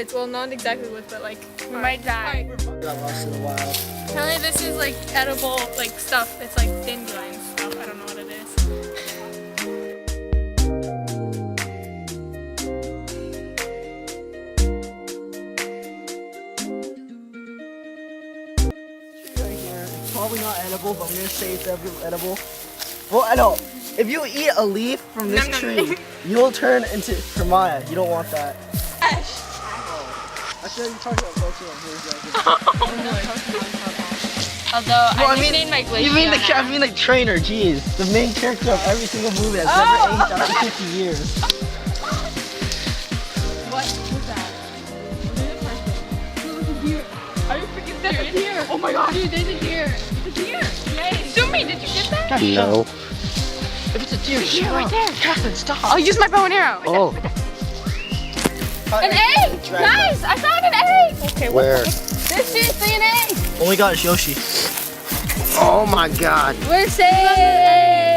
woods. Well, not exactly woods, but like we might die. Got lost in the wild. Apparently this is like edible like stuff. It's like dandelion stuff. I don't know what it is. Right here. It's probably not edible, but I'm gonna say it's edible. Well, I know. If you eat a leaf from this Nom, nom. tree, you'll turn into Hermione. You don't want that. I said you talking about Pokemon. Although Well, I nicknamed my Glaceon. You mean the trainer? Jeez, the main character of every single movie that's never aged after 50 years. What was that? Are you freaking serious? Deer. Oh my god. Dude, there's a deer. It's a deer. Yay. Sumi, did you get that? No. If it's a deer, Deer right there. Catherine, stop. I'll use my bow and arrow. Oh, An egg! Guys, I found an egg! Okay, where? There's seriously an egg! Oh my God, it's Yoshi. Oh my God. We're safe!